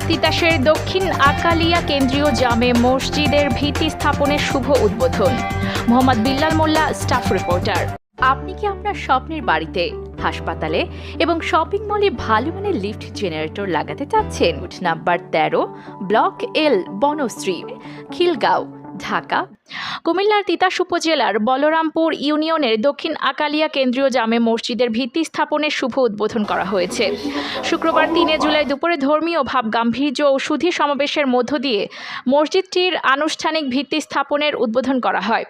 তিতাসের দক্ষিণ আকালিয়া কেন্দ্রীয় জামে মসজিদের ভিত্তি স্থাপনের শুভ উদ্বোধন। মোহাম্মদ বিল্লাল মোল্লা, স্টাফ রিপোর্টার। আপনি কি আপনার স্বপ্নের বাড়িতে, হাসপাতালে এবং শপিং মলে ভালো মানের লিফট জেনারেটর লাগাতে চাচ্ছেন? Number 13, block L, Banasree, Khilgaon, Dhaka. কুমিল্লার তিতাস উপজেলার বলরামপুর ইউনিয়নের দক্ষিণ আকালিয়া কেন্দ্রীয় জামে মসজিদের ভিত্তি স্থাপনের শুভ উদ্বোধন করা হয়েছে। শুক্রবার 3 জুলাই দুপুরে ধর্মীয় ভাব গাম্ভীর্য ও সুধী সমাবেশের মধ্য দিয়ে মসজিদটির আনুষ্ঠানিক ভিত্তি স্থাপনের উদ্বোধন করা হয়।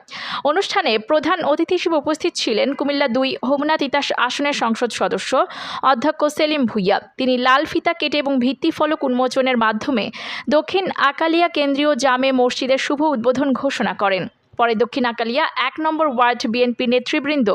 অনুষ্ঠানে প্রধান অতিথি হিসেবে উপস্থিত ছিলেন কুমিল্লা 2 হোমনা তিতাস আসনের সংসদ সদস্য অধ্যক্ষ সেলিম ভুইয়া। তিনি লাল ফিতা কেটে এবং ভিত্তি ফলক উন্মোচনের মাধ্যমে দক্ষিণ আকালিয়া কেন্দ্রীয় জামে মসজিদের শুভ উদ্বোধন ঘোষণা করেন। পরে দক্ষিণ আকালিয়া 1 নম্বর ওয়ার্ড বিএনপি নেতৃবৃন্দ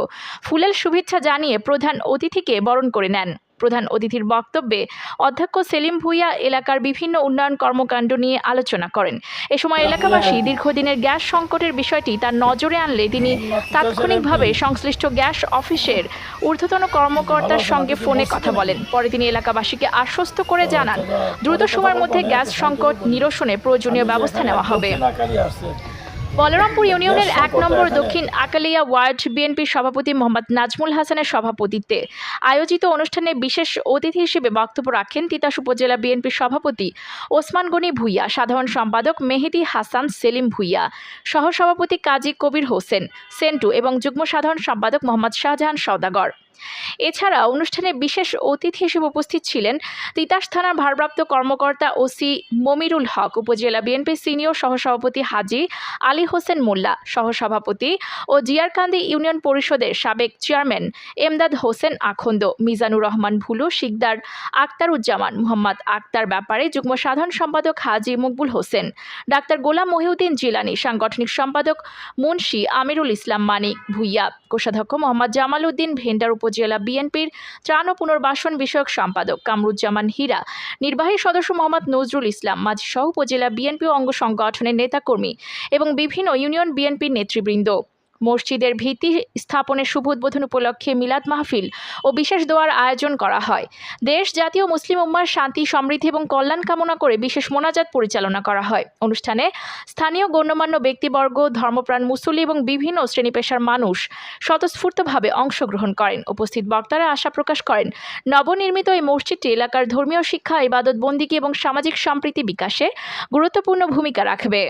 ফুলেল শুভেচ্ছা জানিয়ে প্রধান অতিথিকে বরণ করে নেন। প্রধান অতিথির বক্তব্যে অধ্যক্ষ সেলিম ভুইয়া এলাকার বিভিন্ন উন্নয়ন কর্মকাণ্ড নিয়ে আলোচনা করেন। এ সময় এলাকাবাসী দীর্ঘদিনের গ্যাস সংকটের বিষয়টি তার নজরে আনলে তিনি তাৎক্ষণিকভাবে সংশ্লিষ্ট গ্যাস অফিসের ঊর্ধ্বতন কর্মকর্তার সঙ্গে ফোনে কথা বলেন। পরে তিনি এলাকাবাসীকে আশ্বস্ত করে জানান, দ্রুত সময়ের মধ্যে গ্যাস সংকট নিরসনে প্রয়োজনীয় ব্যবস্থা নেওয়া হবে। বলরামপুর ইউনিয়নের 1 নম্বর দক্ষিণ আকালিয়া ওয়ার্ড বিএনপির সভাপতি মোহাম্মদ নাজমুল হাসানের সভাপতিত্বে আয়োজিত অনুষ্ঠানে বিশেষ অতিথি হিসেবে বক্তব্য রাখেন তিতাস উপজেলা বিএনপির সভাপতি ওসমান গনি ভুইয়া, সাধারণ সম্পাদক মেহেদি হাসান সেলিম ভুইয়া, সহসভাপতি কাজী কবির হোসেন সেন্টু এবং যুগ্ম সাধারণ সম্পাদক মোহাম্মদ শাহজাহান সওদাগর। এছাড়া অনুষ্ঠানে বিশেষ অতিথি হিসেবে উপস্থিত ছিলেন তিতাস থানার ভারপ্রাপ্ত কর্মকর্তা ওসি মমিরুল হক, উপজেলা বিএনপি সিনিয়র সহসভাপতি হাজী আলী হোসেন মোল্লা, সহসভাপতি ও জিয়ারকান্দি ইউনিয়ন পরিষদের সাবেক চেয়ারম্যান এমদাদ হোসেন আখন্দ, মিজানুর রহমান ভুলু, শিকদার আক্তারুজ্জামান, মোহাম্মদ আক্তার ব্যাপারে, যুগ্ম সাধারণ সম্পাদক হাজী মকবুল হোসেন, ডাক্তার গোলাম মহিউদ্দিন জিলানি, সাংগঠনিক সম্পাদক মুন্সি আমিরুল ইসলাম মানিক ভুইয়া, কোষাধ্যক্ষ মোহাম্মদ জামাল উদ্দিন ভেন্ডার, উপজেলা বিএনপির ত্রাণ ও পুনর্বাসন বিষয়ক সম্পাদক কামরুজ্জামান হীরা, নির্বাহী সদস্য মোহাম্মদ নজরুল ইসলাম মাঝি সহ উপজেলা বিএনপি অঙ্গ সংগঠনের নেতাকর্মী এবং বিভিন্ন ইউনিয়ন বিএনপির নেতৃবৃন্দ। মসজিদের ভিত্তি স্থাপনের শুভ উদ্বোধন উপলক্ষে মিলাদ মাহফিল ও বিশেষ দোয়ার আয়োজন করা হয়। দেশ, জাতীয় মুসলিম উম্মার শান্তি, সমৃদ্ধি এবং কল্যাণ কামনা করে বিশেষ মোনাজাত পরিচালনা করা হয়। অনুষ্ঠানে স্থানীয় গণ্যমান্য ব্যক্তিবর্গ, ধর্মপ্রাণ মুসল্লি এবং বিভিন্ন শ্রেণী পেশার মানুষ স্বতঃস্ফূর্তভাবে অংশগ্রহণ করেন। উপস্থিত বক্তারা আশা প্রকাশ করেন, নবনির্মিত এই মসজিদটি এলাকার ধর্মীয় শিক্ষা, ইবাদত বন্দিগি এবং সামাজিক সম্প্রীতি বিকাশে গুরুত্বপূর্ণ ভূমিকা রাখবে।